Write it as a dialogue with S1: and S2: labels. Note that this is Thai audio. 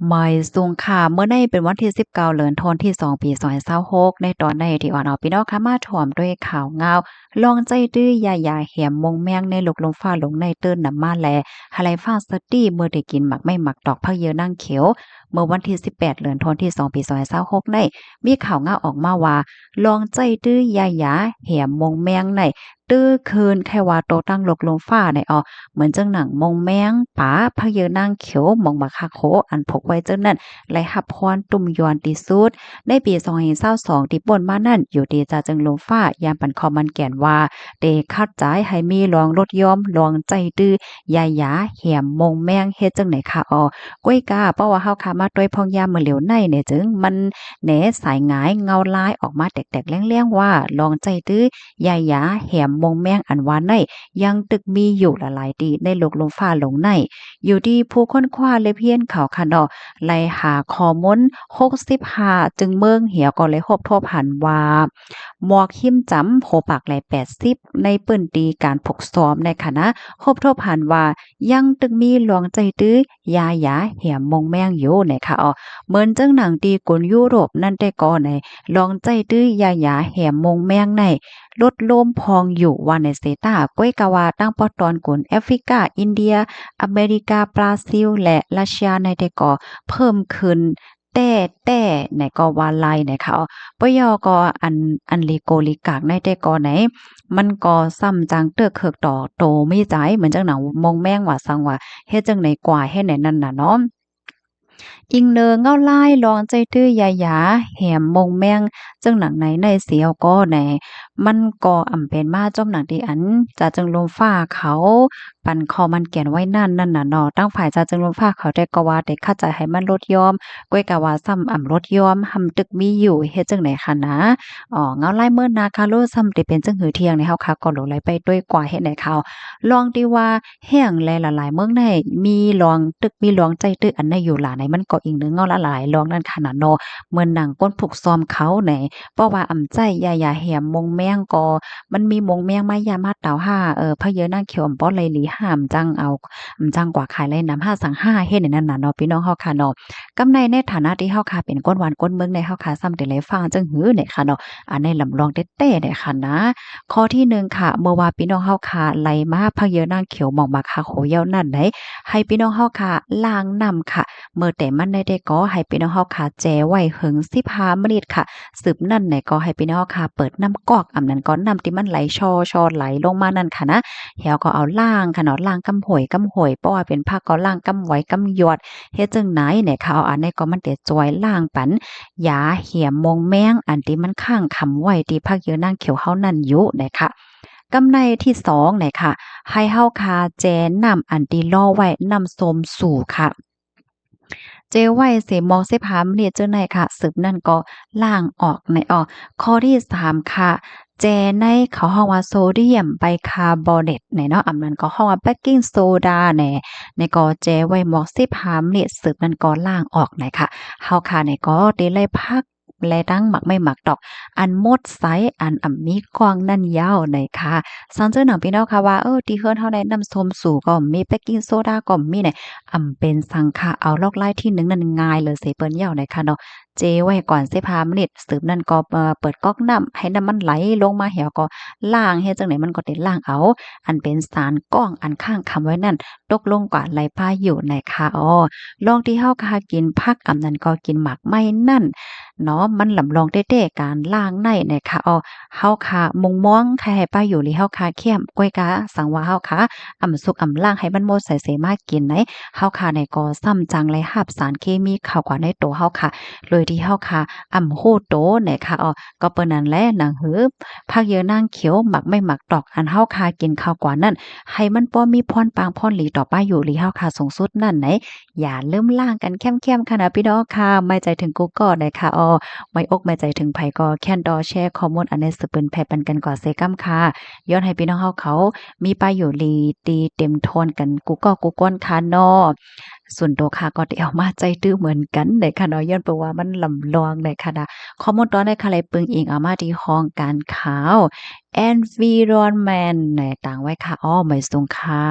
S1: ไม่สูงค่ะเมื่อในเป็นวันที่19เดือนธันวาคมที่2ปี2026ในตอนในที่ว่าเนาะพี่น้องค่ะมาถ่อมด้วยข่าวงาวลองใจดื้อยาแหมมงแมงในลูกลมฟ้าหลงในตื้นน้ำมาแลหะไลฟ้าสตี้เมื่อได้กินหมักไม่หมักดอกผักเยอนั่งเขียวเมื่อวันที่18เดือนธันวาคมที่2ปี2026ในมีข่าวงาวออกมาว่าลองใจดื้อยาแหมมงแมงในตื้อคืนแค่ว่าโตตั้งลูกลมฟ้าในเหมือนจังหนังมงแมงป๋าผักเยอนางเขียวมองบักคักโคอันพกไว้จังนั้น และหับพรตุ่มยวนที่สุดในปี2022ที่ป่นมานั่นอยู่ดีจะจึงลมฟ้ายามปันคอมันแก่นว่าเตคัดจ่ายให้มีลองลดยอมลองใจดื้อยาหยาแหมมงแมงเฮ็ดจังไหนค่ะก้อยกาเพราะว่าเฮาค่ะมาด้วยพองยามมื้อเหลียวในเนี่ยจึงมันแหนสายหงายเงาลายออกมาแตกๆแรงๆว่าลองใจดื้อยาหยาแหมมงแมงอันว่าในยังตึกมีอยู่หลายๆดีในโลกลมฟ้าหลงในอยู่ที่ผู้ค้นคว้าเลยเพียนเขาค่ะเนาะ ไล่หาข้อมูล65จึงเมืองเหี่ยวก็เลยพบทบหันว่าหมวกหิมจำโผปากไหล80ในปื้นตีการผกซ้อมในคณะพบทบหันว่ายังตึกมีหลวงใจตื้อยาหยาแหมมงแมงอยู่นะคะเหมือนจังหนังตีกลยุโรปนั่นแต่ก่อในลองใจตื้อยาหยาแหมมงแมงในลดโลมพองอยู่ว่าในเซตาก้อยกาวาตั้งปอตอนกลแอฟริกาอินเดียอเมริกาบราซิลและรัสเซียในแต่ก่อ เพิ่มขึ้นแต่ไหนก็ว่าลายไหนคะปยอก็อันลิโกลิกากในแต่ก็ไหนมันก็ซ้ำจังเตื้อเคิกต่อโตไม่ใจเหมือนจังหนังมงแม่งว่าสังว่าเฮ็ดจังไหนกว่าเฮ็ดไหนนั่นน่ะเนาะ อิงเนอเงาลายลองใจตื้อยายาแหมมงแมงจึงหนังไหนในเสียวก็แหนมันก็อำเป็นมาจ้อมหนังที่อันจะจึงลมฟ้าเขาปั่นคอมันแก่นไว้นั่นน่ะเนาะตั้งฝ่ายจะจึงลมฟ้าเขาได้ก็ว่าได้คัดใจให้มันลดยอมก้อยกะว่าซ้ำลดยอมหำตึกมีอยู่เฮ็ดจังไหนคะนะเงาลายเมื่อนาคาโลซ้ำได้เป็นจังหือเที่ยงในเฮาค่ะก็หลงไหลไปด้วยกว่าเฮ็ดไหนเขาลองดีว่าแห้งแลหลายๆเมืองในมีลองตึกมีลองใจตึกอันใดอยู่หลาไหนมันก็อีกหนึ่งเงาละหลายลองนั่นขนาดเนาะเหมือนหนังก้นผูกซ้อมเขาไหนเพราะว่าใจยาแหมมงแมงก็มันมีมงแมงมายามาเต่าห้าพะเยอนางเขียวอำป้อไหลหลีห้ามจังเอาจังกว่าขายไลน้ำห้าสังห้าเฮ็ดในนั้นน่ะเนาะพี่น้องเฮาค่ะเนาะกำในในฐานะที่เฮาค่ะเป็นก้นหวานก้นเมืองในเฮาค่ะซ้ำแต่ไหลฟังจังหือเนี่ยค่ะเนาะอันในลำลองเต้ๆเนี่ยค่ะนะข้อที่หนึ่งค่ะเมื่อว่าพี่น้องเฮาค่ะไหลมาพะเยอนางเขียวหมองบักคาโขเหย้านั่นไหนให้พี่น้องเฮาค่ะล้างน้ำค่ะ เมื่อแต่มันได้ก็ให้พี่น้องเฮาค่ะแจไว้หึง15มินิค่ะสืบนั่นไหนก็ให้พี่น้องเฮาค่ะเปิดน้ำกอกอำนั้นก็น้ำที่มันไหลชอไหลลงมานั่นค่ะนะเฮาก็เอาล้างค่ะเนาะล้างกำห้วยเพราะว่าเป็นภาคก็ล้างกำไว้กำหยอดเฮ็ดจังไหนเนี่ยค่ะเอาอันนี้ก็มันแต่จอยล้างปันยาเหี่ยมมงแมงอันที่มันค้างคำไว้ที่ภาคเยอะนางเขียวเฮานั่นอยู่นะคะกำในที่2เนี่ยค่ะให้เฮาค่ะแจน้ำอันที่ล่อไว้น้ำส้มสู่ค่ะ เจไว้เสมองเสพามเนี่ยเจ้าไหนค่ะสืบนั่นก็ล่างออกในข้อที่3ค่ะแจในเขาห้องว่าโซเดียมไบคาร์บอเนตในเนาะอำนั้นก็ห้องว่าเบกกิงโซดาแหน่ในก็แจไว้หมอกสิพามเนี่ยสืบนั่นก็ล่างออกไหนค่ะเฮาค่ะในก็ได้ไล่พักและดังหมักไม่หมักดอกอันหมดไซอันมีกวางนั่นยาวไหนค่ะสังเจอหนังพี่น้องค่ะว่าที่เฮือนเฮาได้น้ำส้มสูก็มีเบกกิงโซดาก็มีไหน เป็นสังฆะเอาลอกไล่ที่หนึ่งนั่นง่ายเลยเสเปิ้นเหย้าในค่ะเนาะเจไว้ก่อน15มินิสืบนั่นก็เปิดก๊อกน้ำให้น้ำมันไหลลงมาแหวก็ล้างเฮ็ดจังไดมันก็ได้ล้างเอาอันเป็นสารก้องอันข้างคำไว้นั่นตกลงกว่าไหลพาอยู่ในค่ะลองที่เฮาค่ะกินผักอำนั้นก็กินหมากไม้นั่นเนาะมันลำลองเต้ๆการล้างในนะคะเฮาค่ะมุงม้องใครให้ป้าอยู่หรือเฮาค่ะเข้มก้อยกาสังว่าเฮาค่ะสุกล่างให้มันหมดใส่เสมากินไหน เฮาค่ะในก็ซ้ำจังเลยหับสารเคมีเข้ากว่าในตัวเฮาค่ะเลยที่เฮาค่ะโหโตเนี่ยค่ะก็เปิ้นนั่นแหละหนังหือผักเยอะนางเขียวหมักไม่หมักดอกอันเฮาค่ะกินข้าวกว่านั้นให้มันบ่มีพรปางพรหลีต่อไปอยู่หลีเฮาค่ะสูงสุดนั่นไหนอย่าลืมล้างกันเข้มๆค่ะนะพี่น้องค่ะไม่ใจถึงกูก็ได้ค่ะไม่อกไม่ใจถึงไผก็แค่นดอแชร์ข้อมูลอันนี้สืบเปิ้นแผ่ปันกันก่อเซกัมค่ะย้อนให้พี่น้องเฮาเขามีประโยชน์หลีตีเต็มทนกันกูก็กูก้นค่ะเนาะ ส่วนตัวค่ะก็ได้เอามาใจตื้อเหมือนกันในค่ะเนาะย้อนเพราะว่ามันลำลองในค่ะนะข้อมูลตอนในค่ะเลยปึงอิงเอามาที่ห้องการข่าว Environment ในต่างไว้ค่ะไม่สูงค่ะ